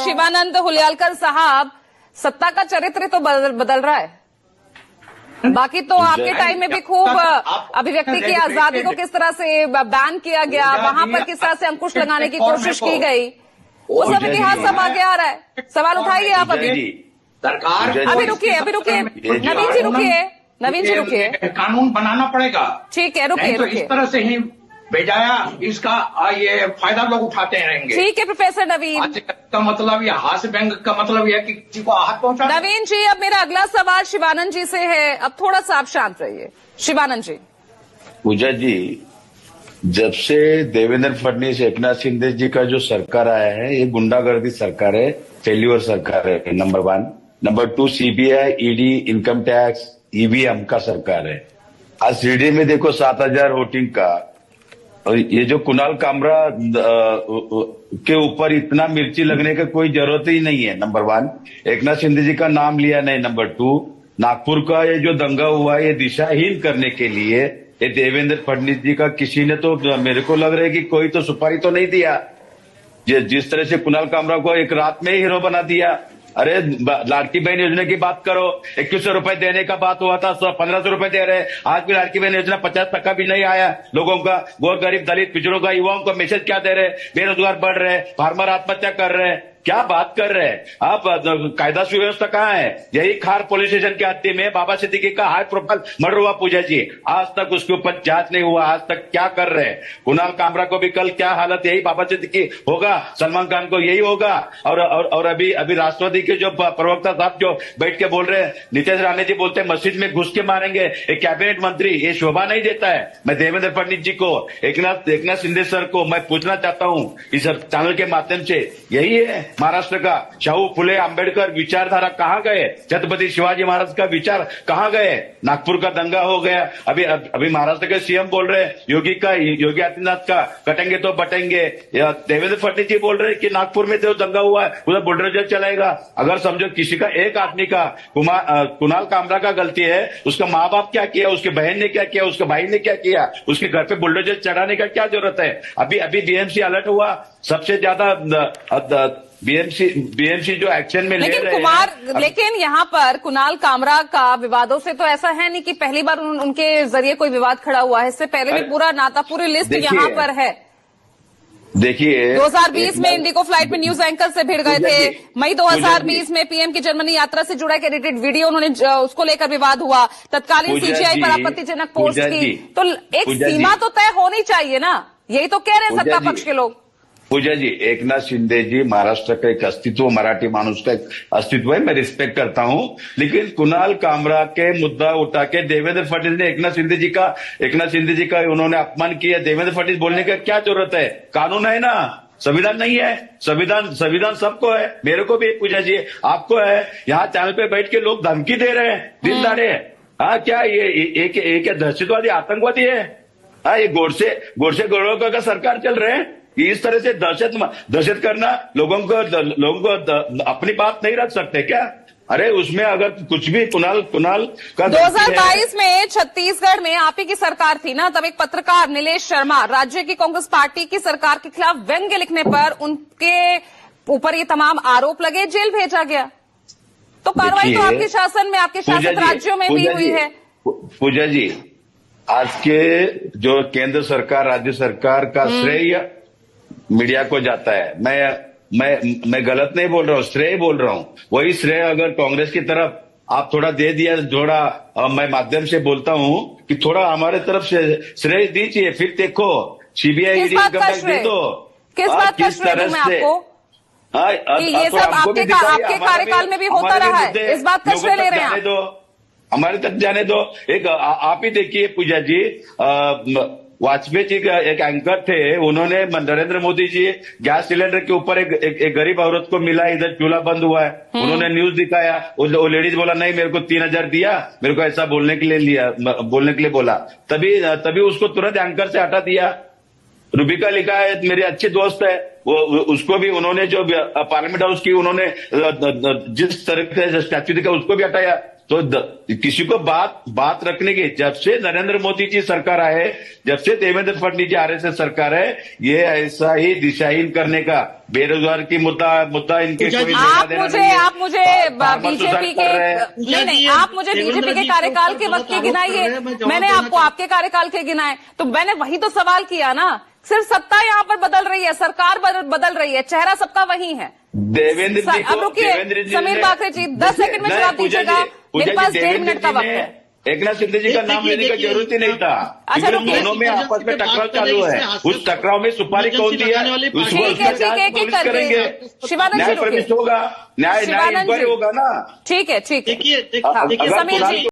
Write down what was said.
शिवानंद हुलियालकर साहब, सत्ता का चरित्र तो बदल रहा है। बाकी तो आपके टाइम में भी खूब अभिव्यक्ति की आजादी को किस तरह से बैन किया गया, वहां पर किस तरह से अंकुश लगाने की कोशिश की गई, वो सब इतिहास सब आगे आ रहा है। सवाल उठाइए आप अभी। सरकार अभी रुकिए नवीन जी रुकिए। कानून बनाना पड़ेगा। ठीक है, रुकिए तो इस तरह से ही बेजाया इसका ये फायदा लोग उठाते रहेंगे। ठीक है प्रोफेसर नवीन, आज का मतलब ये हास्य व्यंग का मतलब यह कि किसी को आहत पहुंचा। नवीन जी, अब मेरा अगला सवाल शिवानंद जी से है। अब थोड़ा सा आप शांत रहिए। शिवानंद जी। पूजा जी, जब से देवेंद्र फडणवीस एकनाथ शिंदे जी का जो सरकार आया है, ये गुंडागर्दी सरकार है, फेल्यूर सरकार है, number 1। Number 2, CBI, ED, income tax, EVM का सरकार है। आज सीडी में देखो 7,000 वोटिंग का, और ये जो कुणाल कामरा के ऊपर इतना मिर्ची लगने का कोई जरूरत ही नहीं है, नंबर 1। एकनाथ शिंदे जी का नाम लिया नहीं, नंबर 2। नागपुर का ये जो दंगा हुआ है, ये दिशाहीन करने के लिए ये देवेंद्र फडणवीस जी का किसी ने तो, मेरे को लग रहा है कि कोई तो सुपारी तो नहीं दिया। जिस तरह से कुणाल कामरा को एक रात में ही हीरो बना दिया। अरे लाड़की बहन योजना की बात करो, 2100 रुपए देने का बात हुआ था, 1500 रुपए दे रहे। आज भी लाड़की बहन योजना 50% भी नहीं आया लोगों का। गोर गरीब दलित पिछड़ों का युवाओं को मैसेज क्या दे रहे? बेरोजगार बढ़ रहे, फार्मर आत्महत्या कर रहे हैं, क्या बात कर रहे हैं आप? कायदा सुव्यवस्था कहाँ है? यही खार पुलिस स्टेशन के हत्या में बाबा सिद्दीकी का हाई प्रोफाइल मर्डर हुआ पूजा जी, आज तक उसके ऊपर जांच नहीं हुआ। आज तक क्या कर रहे हैं? कुणाल कामरा को भी कल क्या हालत, यही बाबा सिद्दीकी होगा, सलमान खान को यही होगा। और अभी राष्ट्रवादी के जो प्रवक्ता साहब जो बैठ के बोल रहे हैं, नीतीश राणे जी बोलते हैं मस्जिद में घुस के मारेंगे एक कैबिनेट मंत्री, ये शोभा नहीं देता है। मैं देवेंद्र फडणवीस जी को, एकनाथ शिंदे सर को मैं पूछना चाहता हूं इस चैनल के माध्यम से, यही है महाराष्ट्र का शाहू फुले अंबेडकर विचारधारा कहाँ गए? छत्रपति शिवाजी महाराज का विचार कहाँ गए? नागपुर का दंगा हो गया, अभी महाराष्ट्र के सीएम बोल रहे हैं योगी आदित्यनाथ का कटेंगे तो बटेंगे। देवेंद्र फडणवीस जी बोल रहे हैं कि नागपुर में जो दंगा हुआ है उधर बुलडोजर चलाएगा। अगर समझो किसी का एक आदमी का, कुणाल कामरा का गलती है, उसका माँ बाप क्या किया, उसके बहन ने क्या किया, उसके भाई ने क्या किया, उसके घर पे बुलडोजर चढ़ाने का क्या जरूरत है? अभी बीएमसी अलर्ट हुआ, सबसे ज्यादा बीएमसी जो एक्शन में ले रहे हैं। लेकिन यहाँ पर कुणाल कामरा का विवादों से तो ऐसा है नहीं कि पहली बार उनके जरिए कोई विवाद खड़ा हुआ है। इससे पहले भी पूरा नाता, पूरी लिस्ट यहाँ पर है। देखिए 2020 में इंडिगो फ्लाइट में न्यूज एंकर से भिड़ गए थे। मई 2020 में पीएम की जर्मनी यात्रा से जुड़ा एक एडिटेड वीडियो उन्होंने, उसको लेकर विवाद हुआ। तत्कालीन सीजीआई पर आपत्तिजनक पोस्ट की। तो एक सीमा तो तय होनी चाहिए ना, यही तो कह रहे हैं सत्ता पक्ष के लोग। पूजा जी, एकनाथ शिंदे जी महाराष्ट्र का एक अस्तित्व, मराठी मानुष का एक अस्तित्व है, मैं रिस्पेक्ट करता हूं। लेकिन कुणाल कामरा के मुद्दा उठा के देवेंद्र फडणवीस ने एकनाथ शिंदे जी का उन्होंने अपमान किया। देवेंद्र फडणवीस बोलने का क्या जरूरत है? कानून है ना, संविधान नहीं है? संविधान सबको है, मेरे को भी पूजा जी, आपको है। यहाँ चैनल पे बैठ के लोग धमकी दे रहे हैं दिन दाड़े। हाँ, क्या ये दहशतवादी आतंकवादी है? हाँ, ये गोडसे गोड़ों का सरकार चल रहे हैं। इस तरह से दहशत करना, लोगों को अपनी बात नहीं रख सकते क्या? अरे उसमें अगर कुछ भी कुणाल का 2022 में छत्तीसगढ़ में आप ही की सरकार थी ना, तब एक पत्रकार नीलेश शर्मा राज्य की कांग्रेस पार्टी की सरकार के खिलाफ व्यंग्य लिखने पर उनके ऊपर ये तमाम आरोप लगे, जेल भेजा गया। तो कार्रवाई तो आपके शासन में, आपके शासित राज्यों में भी हुई है। पूजा जी, आज के जो केंद्र सरकार, राज्य सरकार का श्रेय मीडिया को जाता है। मैं गलत नहीं बोल रहा हूँ, श्रेय बोल रहा हूँ। वही श्रेय अगर कांग्रेस की तरफ आप थोड़ा दे दिया, थोड़ा मैं माध्यम से बोलता हूँ कि थोड़ा हमारे तरफ से श्रेय दीजिए, फिर देखो सीबीआई ईडी दे दो। किस बात का श्रेय दूं मैं आपको? ये सब आपके कार्यकाल में भी होता रहा है, इस बात का श्रेय ले रहे हैं आप? हमारे तक जाने दो। एक आप ही देखिए पूजा जी, वाजपेयी जी का एक एंकर थे, उन्होंने नरेंद्र मोदी जी गैस सिलेंडर के ऊपर एक गरीब औरत को मिला, इधर चूल्हा बंद हुआ है, उन्होंने न्यूज दिखाया। वो लेडीज बोला नहीं, मेरे को 3000 दिया, मेरे को ऐसा बोलने के लिए बोला। तभी उसको तुरंत एंकर से हटा दिया। रूबिका लिखा है, मेरी अच्छी दोस्त है, वो उसको भी उन्होंने जो पार्लियामेंट हाउस की उन्होंने जिस तरह से स्टैच्यू दिखा उसको भी हटाया। तो किसी को बात रखने की, जब से नरेंद्र मोदी जी सरकार आए, जब से देवेंद्र फडणवीस जी आरएसएस सरकार है, ये ऐसा ही दिशाहीन करने का, बेरोजगार की मुद्दा इनके कोई आप मुझे बीजेपी के नहीं, आप मुझे बीजेपी के कार्यकाल के वक्त के गिनाइए, मैंने आपको आपके कार्यकाल के गिनाए, तो मैंने वही तो सवाल किया ना। सिर्फ सत्ता यहाँ पर बदल रही है, सरकार बदल रही है, चेहरा सबका वही है। देवेंद्र जी अब रुकिए समीर बाकरे जी, 10 सेकंड में जवाब दीजिएगा, मेरे पास 1.5 मिनट का वक्त है। एकनाथ शिंदे जी का नाम लेने की जरूरत ही नहीं था। अच्छा, दोनों में आपस में टकराव चालू है, उस टकराव में सुपारी कौन दिया, ठीक है करेंगे। शिवानंद जी न्याय होगा, न्याय इंक्वायरी होगा ना। ठीक है देखिए समीर जी